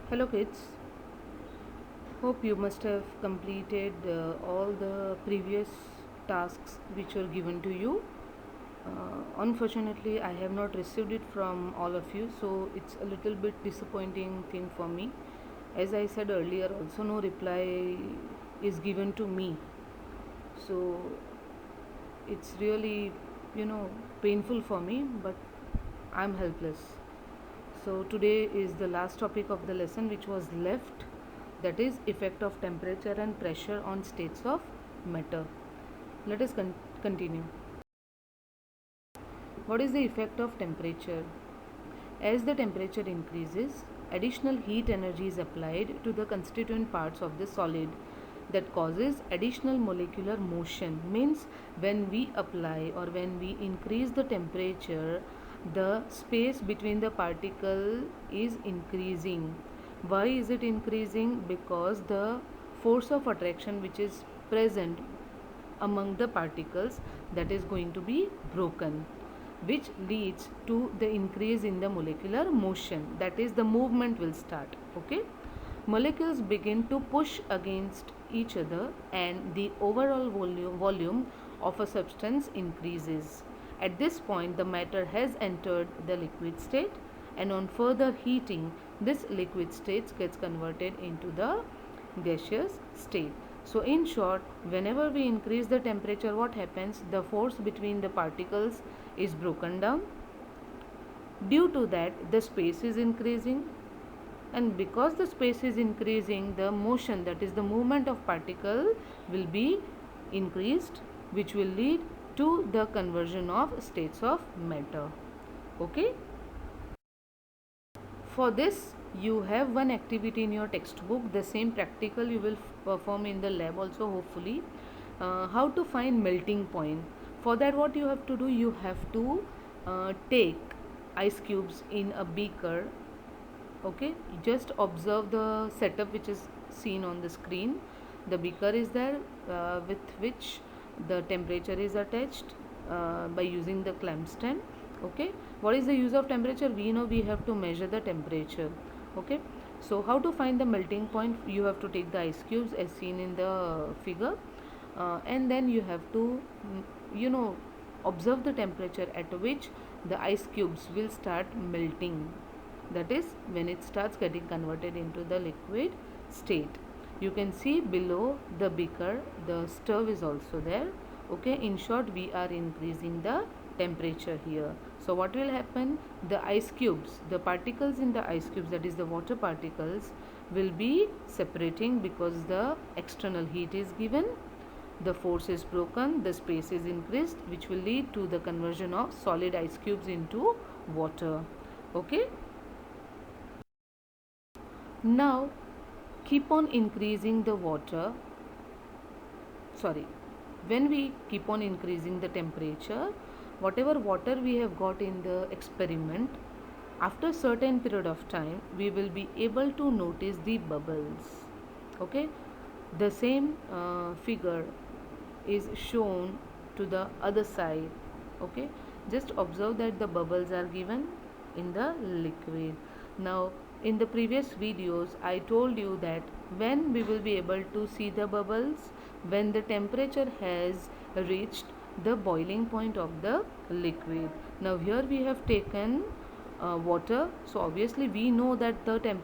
Hello kids, hope you must have completed all the previous tasks which were given to you. Unfortunately, I have not received it from all of you, so it's a little bit disappointing thing for me. As I said earlier, also no reply is given to me, so it's really painful for me, but I'm helpless. So today is the last topic of the lesson which was left, that is effect of temperature and pressure on states of matter. Let us continue. What is the effect of temperature? As the temperature increases, additional heat energy is applied to the constituent parts of the solid that causes additional molecular motion. Means when we apply or when we increase the temperature, the space between the particle is increasing. Why is it increasing? Because the force of attraction which is present among the particles, that is going to be broken, which leads to the increase in the molecular motion, that is the movement will start. Okay, molecules begin to push against each other and the overall volume of a substance increases. At this point the matter has entered the liquid state, and on further heating this liquid state gets converted into the gaseous state. So in short, whenever we increase the temperature, what happens? The force between the particles is broken down. Due to that, the space is increasing, and because the space is increasing, the motion, that is the movement of particle, will be increased, which will lead to the conversion of states of matter. Okay, for this you have one activity in your textbook. The same practical you will perform in the lab also, hopefully. How to find melting point. For that, what you have to do, you have to take ice cubes in a beaker. Okay, just observe the setup which is seen on the screen. The beaker is there, with which the temperature is attached by using the clamp stand. Okay, what is the use of temperature? We know we have to measure the temperature. Okay, so how to find the melting point? You have to take the ice cubes as seen in the figure, and then you have to you know observe the temperature at which the ice cubes will start melting, that is when it starts getting converted into the liquid state. You can see below the beaker the stove is also there. Okay, in short, we are increasing the temperature here. So what will happen? The ice cubes, the particles in the ice cubes, that is the water particles, will be separating because the external heat is given, the force is broken, the space is increased, which will lead to the conversion of solid ice cubes into water. Okay, now keep on increasing the water, sorry, when we keep on increasing the temperature, whatever water we have got in the experiment, after certain period of time we will be able to notice the bubbles. Okay, the same figure is shown to the other side. Okay, just observe that the bubbles are given in the liquid. Now in the previous videos I told you that when we will be able to see the bubbles, when the temperature has reached the boiling point of the liquid. Now here we have taken water, so obviously we know that the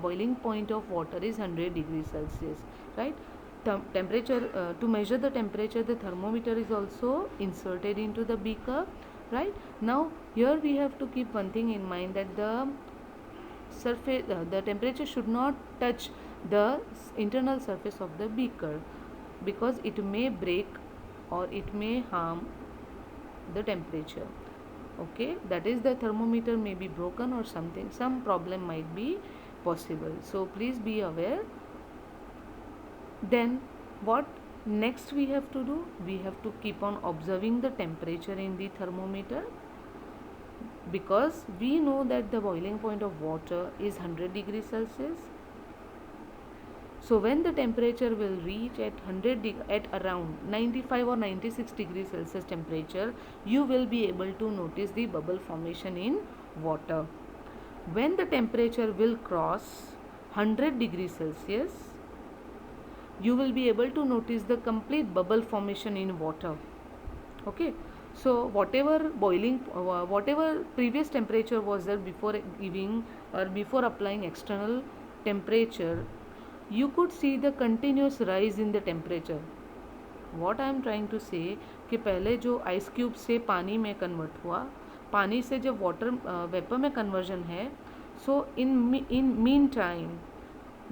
boiling point of water is 100 degrees Celsius, right? Temperature, to measure the temperature, the thermometer is also inserted into the beaker, right? Now here we have to keep one thing in mind, that the surface, the temperature should not touch the internal surface of the beaker, because it may break or it may harm the temperature. Okay, that is the thermometer may be broken or something, some problem might be possible, so please be aware. Then what next we have to do? We have to keep on observing the temperature in the thermometer, because we know that the boiling point of water is 100 degrees Celsius. So when the temperature will reach at at around 95 or 96 degrees Celsius temperature, you will be able to notice the bubble formation in water. When the temperature will cross 100 degrees Celsius, you will be able to notice the complete bubble formation in water. Okay, so whatever previous temperature was there before giving or before applying external temperature, you could see the continuous rise in the temperature. What I am trying to say कि पहले जो ice cube से पानी में convert हुआ, पानी से जब वाटर वेपर में कन्वर्जन है, so in mean time,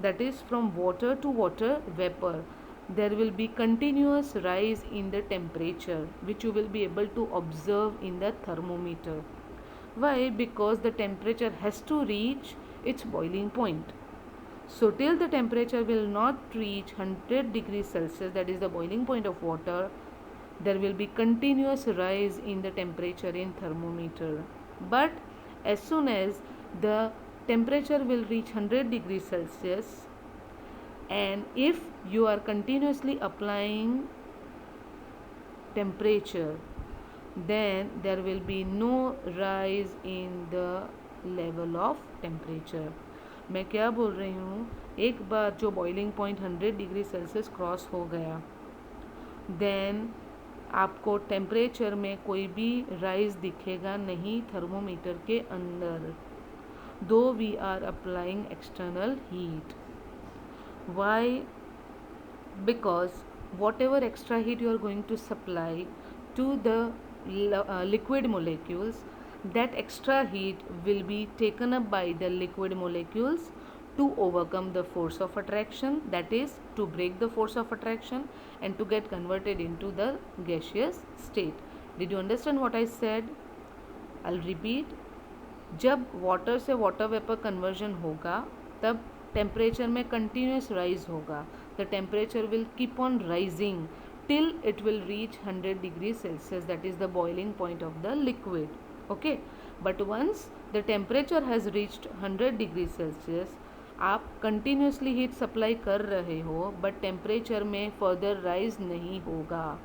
that is from water to water vapor, there will be continuous rise in the temperature which you will be able to observe in the thermometer. Why? Because the temperature has to reach its boiling point. So till the temperature will not reach 100 degrees Celsius, that is the boiling point of water, there will be continuous rise in the temperature in thermometer. But as soon as the temperature will reach 100 degrees Celsius, and if you are continuously applying temperature, then there will be no rise in the level of temperature. मैं क्या बोल रही हूँ, एक बार जो boiling point 100 degree Celsius cross हो गया, then आपको टेम्परेचर में कोई भी राइज दिखेगा नहीं थर्मोमीटर के अंदर, though we are applying external heat. Why? Because whatever extra heat you are going to supply to the liquid molecules, that extra heat will be taken up by the liquid molecules to overcome the force of attraction, that is to break the force of attraction and to get converted into the gaseous state. Did you understand what I said? I'll repeat. जब water से water vapour conversion होगा, तब temperature में continuous rise होगा. The temperature will keep on rising till it will reach 100 degree Celsius, that is the boiling point of the liquid. Okay, but once the temperature has reached 100 degree Celsius, आप continuously heat supply कर रहे हो, but temperature में further rise नहीं होगा.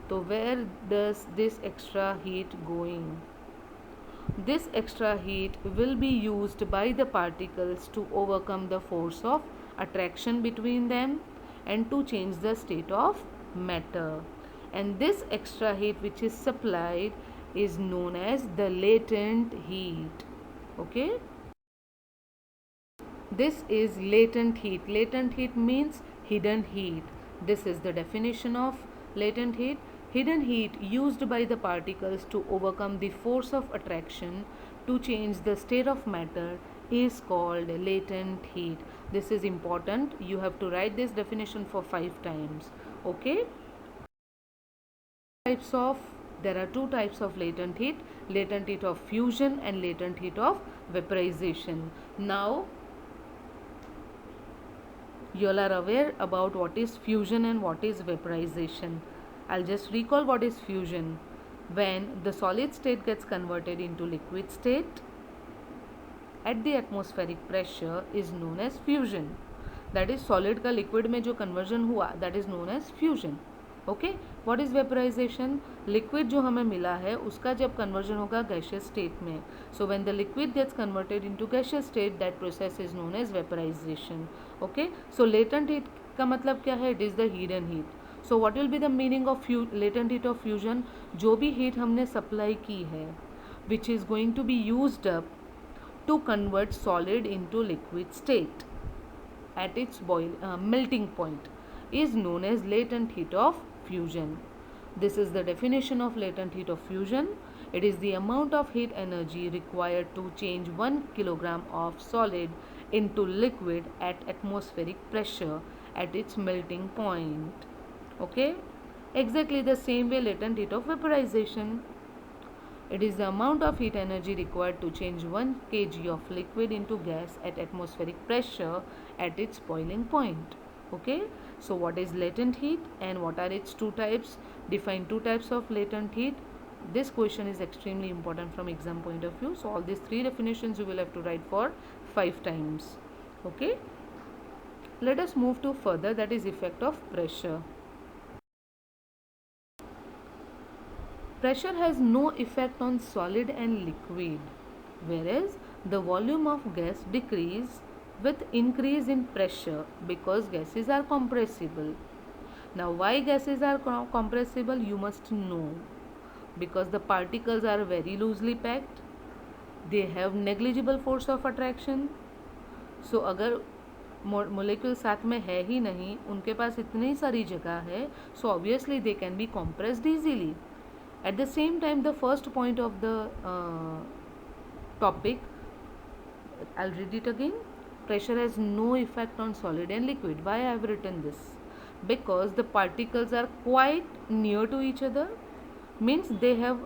तो where does this extra heat going? This extra heat will be used by the particles to overcome the force of attraction between them and to change the state of matter. And this extra heat which is supplied is known as the latent heat. Okay? This is latent heat. Latent heat means hidden heat. This is the definition of latent heat. Hidden heat used by the particles to overcome the force of attraction to change the state of matter is called latent heat. This is important. You have to write this definition for 5 times. Okay? There are two types of latent heat. Latent heat of fusion and latent heat of vaporization. Now, you all are aware about what is fusion and what is vaporization. I'll just recall what is fusion. When the solid state gets converted into liquid state at the atmospheric pressure is known as fusion. That is solid का liquid में जो conversion हुआ, that is known as fusion. Okay? What is vaporization? Liquid जो हमें मिला है उसका जब conversion होगा gaseous state में. So when the liquid gets converted into gaseous state, that process is known as vaporization. Okay? So latent heat का मतलब क्या है? It is the hidden heat. So what will be the meaning of latent heat of fusion? जो भी heat हमने supply की है, which is going to be used up to convert solid into liquid state at its melting point, is known as latent heat of fusion. This is the definition of latent heat of fusion. It is the amount of heat energy required to change 1 kilogram of solid into liquid at atmospheric pressure at its melting point. Okay? Exactly the same way latent heat of vaporization. It is the amount of heat energy required to change 1 kg of liquid into gas at atmospheric pressure at its boiling point. Okay? So what is latent heat and what are its two types? Define two types of latent heat. This question is extremely important from exam point of view. So all these three definitions you will have to write for 5 times. Okay? Let us move to further, that is effect of pressure. Pressure has no effect on solid and liquid, whereas the volume of gas decrease with increase in pressure because gases are compressible. Now, why gases are compressible? You must know. Because the particles are very loosely packed, they have negligible force of attraction. So अगर molecule साथ में है ही नहीं, उनके पास इतनी सारी जगह है, so obviously they can be compressed easily. At the same time, the first point of the topic, I'll read it again. Pressure has no effect on solid and liquid. Why I have written this? Because the particles are quite near to each other, means they have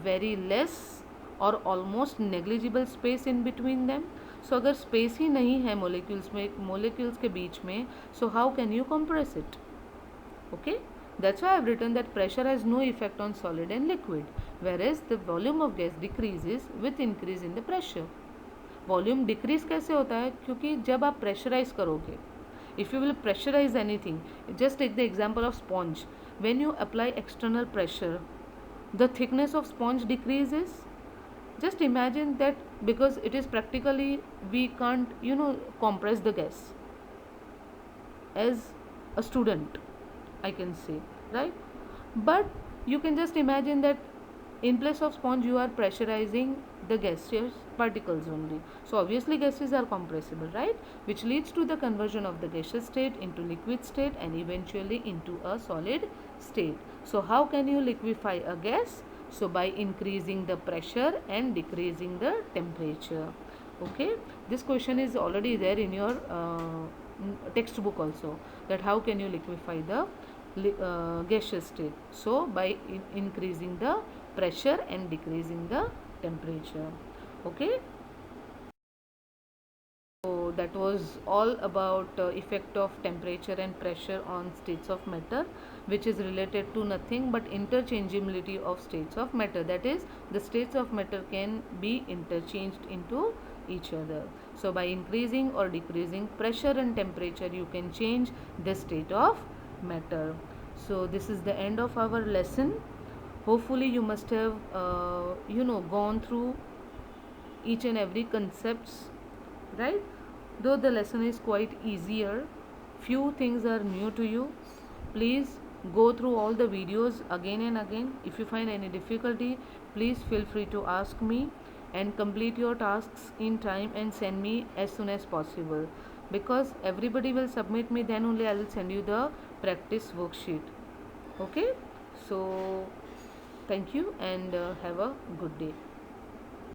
very less or almost negligible space in between them. So अगर space ही नहीं है molecules के बीच में, so how can you compress it? Okay, that's why I've written that pressure has no effect on solid and liquid, whereas the volume of gas decreases with increase in the pressure. Volume decrease कैसे होता है? क्योंकि जब आप pressurise करोगे, if you will pressurise anything, just take the example of sponge. When you apply external pressure, the thickness of sponge decreases. Just imagine that, because it is practically, we can't compress the gas. As a student, I can say, right? But you can just imagine that in place of sponge you are pressurizing the gaseous particles only. So obviously gases are compressible, right? Which leads to the conversion of the gaseous state into liquid state and eventually into a solid state. So how can you liquefy a gas? So by increasing the pressure and decreasing the temperature. Okay, this question is already there in your textbook also, that how can you liquefy the gaseous state? So by increasing the pressure and decreasing the temperature. Okay, so that was all about effect of temperature and pressure on states of matter, which is related to nothing but interchangeability of states of matter. That is, the states of matter can be interchanged into each other. So by increasing or decreasing pressure and temperature, you can change the state of matter. So this is the end of our lesson. Hopefully you must have gone through each and every concepts, right? Though the lesson is quite easier, few things are new to you. Please go through all the videos again and again. If you find any difficulty, please feel free to ask me, and complete your tasks in time and send me as soon as possible, because everybody will submit me, then only I will send you the practice worksheet. Okay, so thank you and have a good day.